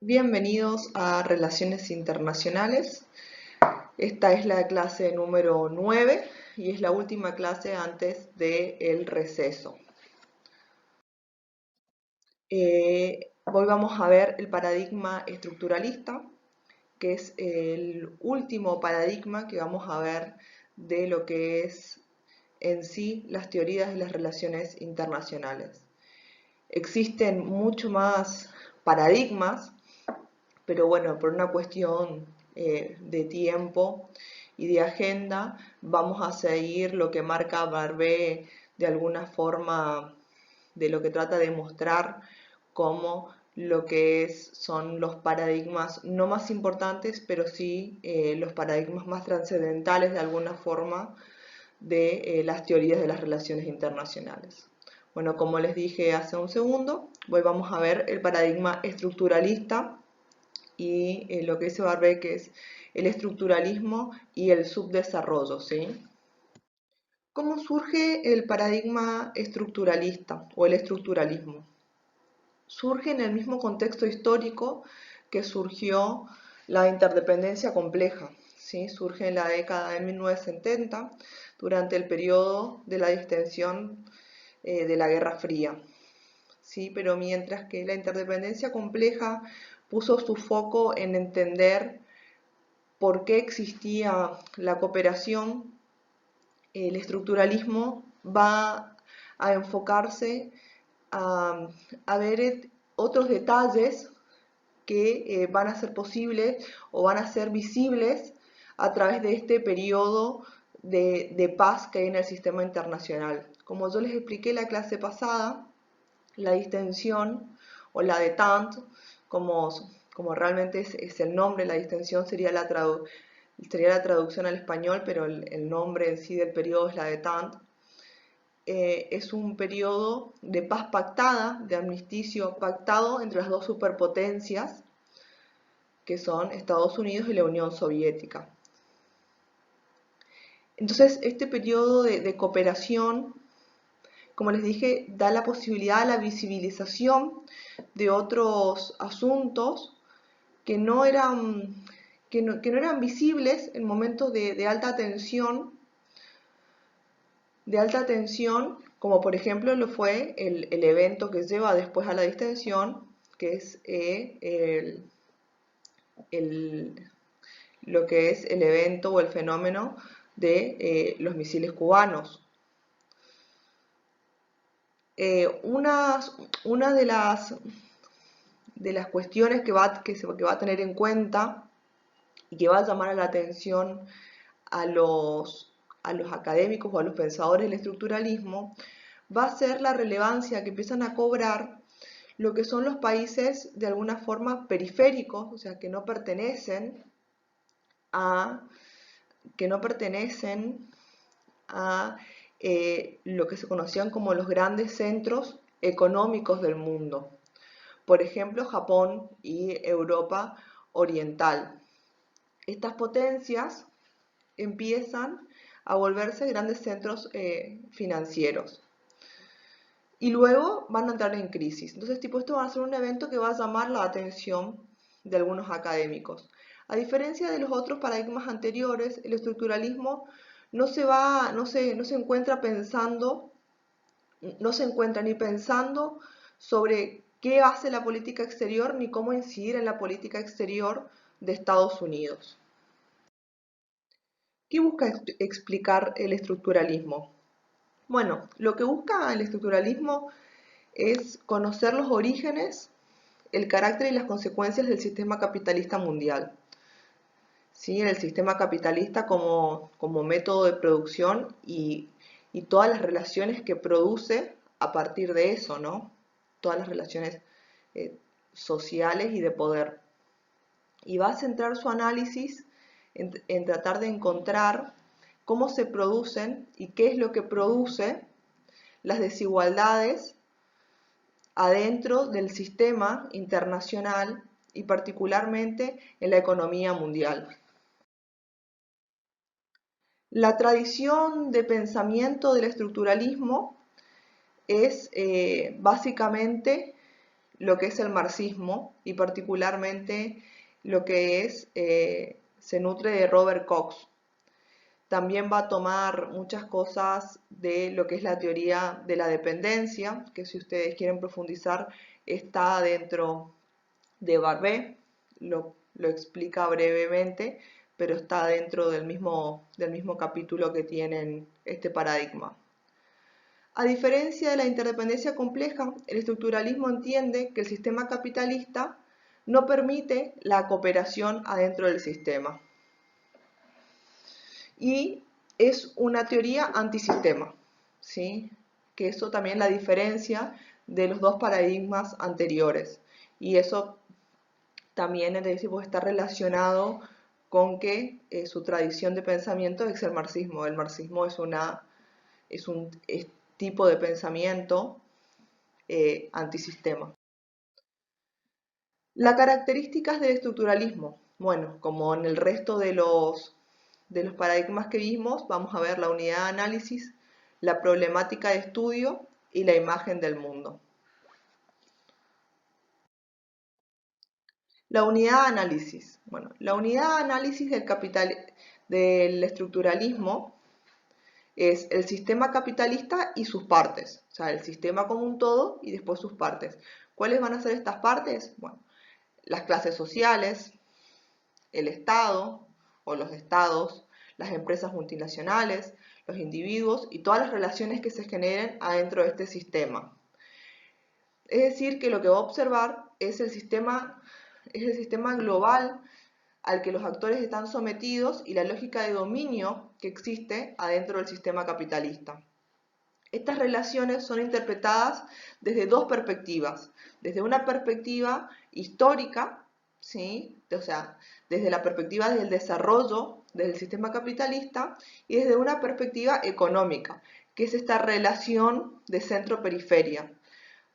Bienvenidos a Relaciones Internacionales. Esta es la clase número 9 y es la última clase antes del receso. Hoy vamos a ver el paradigma estructuralista, que es el último paradigma que vamos a ver de lo que es en sí las teorías de las relaciones internacionales. Existen mucho más paradigmas, pero bueno, por una cuestión de tiempo y de agenda, vamos a seguir lo que marca Barbé de alguna forma, de lo que trata de mostrar como lo que son los paradigmas no más importantes, pero sí los paradigmas más trascendentales de alguna forma de las teorías de las relaciones internacionales. Bueno, como les dije hace un segundo, hoy vamos a ver el paradigma estructuralista y lo que dice Barbé, que es el estructuralismo y el subdesarrollo, ¿sí? ¿Cómo surge el paradigma estructuralista o el estructuralismo? Surge en el mismo contexto histórico que surgió la interdependencia compleja, ¿sí? Surge en la década de 1970, durante el periodo de la distensión de la Guerra Fría. ¿Sí? Pero mientras que la interdependencia compleja puso su foco en entender por qué existía la cooperación, el estructuralismo va a enfocarse a ver otros detalles que van a ser posibles o van a ser visibles a través de este periodo de paz que hay en el sistema internacional. Como yo les expliqué en la clase pasada, la distensión o la détente, como, como realmente es el nombre, la distensión sería la traducción al español, pero el nombre en sí del periodo es la détente. Es un periodo de paz pactada, de armisticio pactado entre las dos superpotencias, que son Estados Unidos y la Unión Soviética. Entonces, este periodo de cooperación, como les dije, da la posibilidad a la visibilización de otros asuntos que no eran, que no eran visibles en momentos de alta tensión, como por ejemplo lo fue el evento que lleva después a la distensión, que es lo que es el evento o el fenómeno de los misiles cubanos. Una de las cuestiones que va a tener en cuenta y que va a llamar la atención a los académicos o a los pensadores del estructuralismo va a ser la relevancia que empiezan a cobrar lo que son los países de alguna forma periféricos, o sea, que no pertenecen a, lo que se conocían como los grandes centros económicos del mundo. Por ejemplo, Japón y Europa Oriental. Estas potencias empiezan a volverse grandes centros financieros y luego van a entrar en crisis. Entonces, esto va a ser un evento que va a llamar la atención de algunos académicos. A diferencia de los otros paradigmas anteriores, el estructuralismo no se encuentra pensando, no se encuentra ni pensando sobre qué hace la política exterior ni cómo incidir en la política exterior de Estados Unidos. ¿Qué busca explicar el estructuralismo? Bueno, lo que busca el estructuralismo es conocer los orígenes, el carácter y las consecuencias del sistema capitalista mundial. ¿Sí? El sistema capitalista como método de producción y todas las relaciones que produce a partir de eso, ¿no? Todas las relaciones sociales y de poder. Y va a centrar su análisis en tratar de encontrar cómo se producen y qué es lo que produce las desigualdades adentro del sistema internacional y particularmente en la economía mundial. La tradición de pensamiento del estructuralismo es básicamente lo que es el marxismo y particularmente lo que es, se nutre de Robert Cox. También va a tomar muchas cosas de lo que es la teoría de la dependencia, que si ustedes quieren profundizar está dentro de Barbé, lo explica brevemente, pero está dentro del mismo capítulo que tienen este paradigma. A diferencia de la interdependencia compleja, el estructuralismo entiende que el sistema capitalista no permite la cooperación adentro del sistema. Y es una teoría antisistema, ¿sí? Que eso también la diferencia de los dos paradigmas anteriores. Y eso también es decir, está relacionado con que su tradición de pensamiento es el marxismo. El marxismo es un tipo de pensamiento antisistema. Las características del estructuralismo. Bueno, como en el resto de los paradigmas que vimos, vamos a ver la unidad de análisis, la problemática de estudio y la imagen del mundo. La unidad de análisis. Bueno, la unidad de análisis del estructuralismo es el sistema capitalista y sus partes, o sea, el sistema como un todo y después sus partes. ¿Cuáles van a ser estas partes? Bueno, las clases sociales, el Estado o los estados, las empresas multinacionales, los individuos y todas las relaciones que se generen adentro de este sistema. Es decir, que lo que va a observar es el sistema global al que los actores están sometidos y la lógica de dominio que existe adentro del sistema capitalista. Estas relaciones son interpretadas desde dos perspectivas, desde una perspectiva histórica, ¿sí? O sea, desde la perspectiva del desarrollo del sistema capitalista y desde una perspectiva económica, que es esta relación de centro-periferia,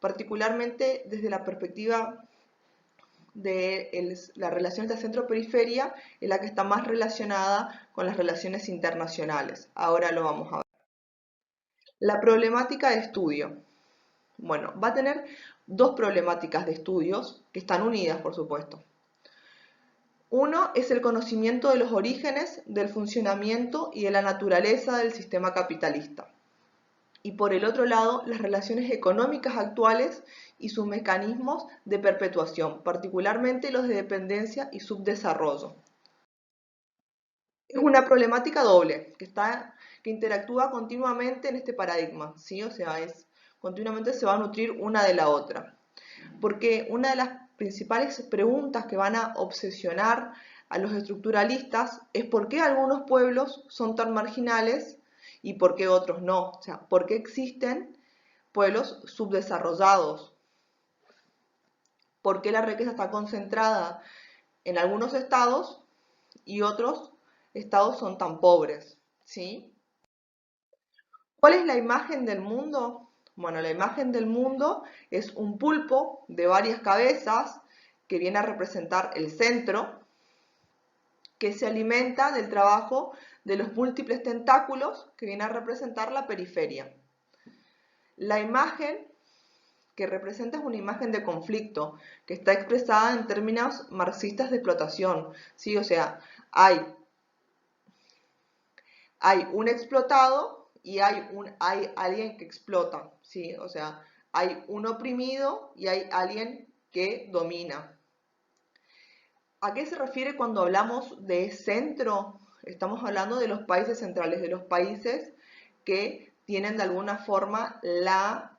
particularmente desde la perspectiva de la relación de centro-periferia, es la que está más relacionada con las relaciones internacionales. Ahora lo vamos a ver. La problemática de estudio. Bueno, va a tener dos problemáticas de estudios que están unidas, por supuesto. Uno es el conocimiento de los orígenes, del funcionamiento y de la naturaleza del sistema capitalista. Y por el otro lado, las relaciones económicas actuales y sus mecanismos de perpetuación, particularmente los de dependencia y subdesarrollo. Es una problemática doble que interactúa continuamente en este paradigma, ¿sí? O sea, continuamente se va a nutrir una de la otra. Porque una de las principales preguntas que van a obsesionar a los estructuralistas es por qué algunos pueblos son tan marginales y por qué otros no. O sea, por qué existen pueblos subdesarrollados, por qué la riqueza está concentrada en algunos estados y otros estados son tan pobres, ¿sí? ¿Cuál es la imagen del mundo? Bueno, la imagen del mundo es un pulpo de varias cabezas que viene a representar el centro, que se alimenta del trabajo de los múltiples tentáculos que viene a representar la periferia. La imagen que representa es una imagen de conflicto, que está expresada en términos marxistas de explotación, ¿sí? O sea, hay un explotado y hay alguien que explota, ¿sí? O sea, hay un oprimido y hay alguien que domina. ¿A qué se refiere cuando hablamos de centro? Estamos hablando de los países centrales, de los países que tienen de alguna forma la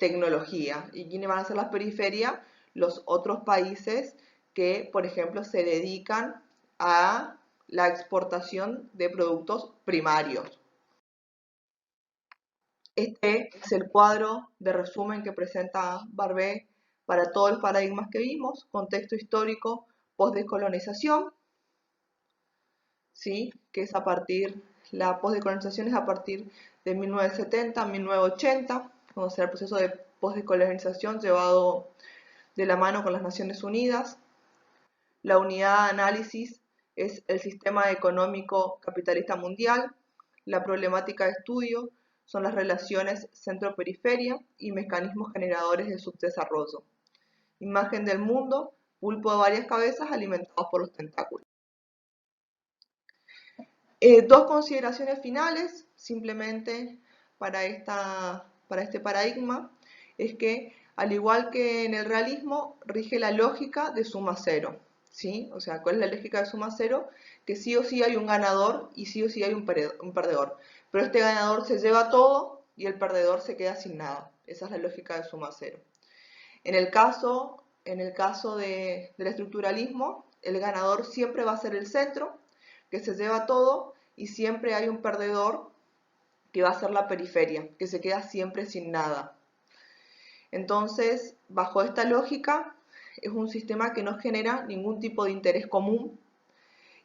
tecnología. ¿Y quiénes van a ser las periferias? Los otros países que, por ejemplo, se dedican a la exportación de productos primarios. Este es el cuadro de resumen que presenta Barbé para todos los paradigmas que vimos: contexto histórico, postdecolonización, ¿sí? Que es la postdecolonización es a partir de 1970 a 1980, cuando será el proceso de postdecolonización llevado de la mano con las Naciones Unidas. La unidad de análisis es el sistema económico capitalista mundial. La problemática de estudio son las relaciones centro-periferia y mecanismos generadores de subdesarrollo. Imagen del mundo, pulpo de varias cabezas alimentados por los tentáculos. Dos consideraciones finales, simplemente para este paradigma, es que al igual que en el realismo, rige la lógica de suma cero. ¿Sí? O sea, ¿cuál es la lógica de suma cero? Que sí o sí hay un ganador y sí o sí hay un perdedor. Pero este ganador se lleva todo y el perdedor se queda sin nada. Esa es la lógica de suma cero. En el caso del estructuralismo, el ganador siempre va a ser el centro, que se lleva todo, y siempre hay un perdedor que va a ser la periferia, que se queda siempre sin nada. Entonces, bajo esta lógica, es un sistema que no genera ningún tipo de interés común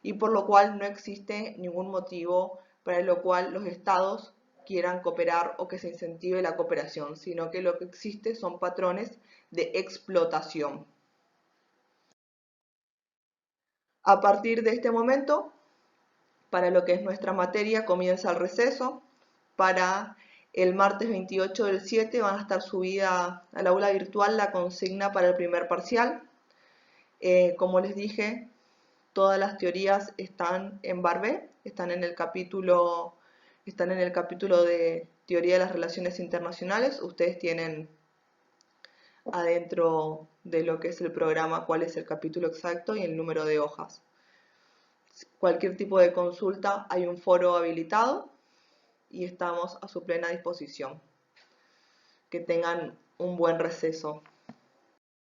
y por lo cual no existe ningún motivo para el cual los estados quieran cooperar o que se incentive la cooperación, sino que lo que existe son patrones de explotación. A partir de este momento, para lo que es nuestra materia, comienza el receso. Para el martes 28 del 7 van a estar subida al aula virtual la consigna para el primer parcial. Como les dije, todas las teorías están en Barbé, están en el capítulo de Teoría de las Relaciones Internacionales. Ustedes tienen adentro de lo que es el programa cuál es el capítulo exacto y el número de hojas. Cualquier tipo de consulta, hay un foro habilitado y estamos a su plena disposición. Que tengan un buen receso.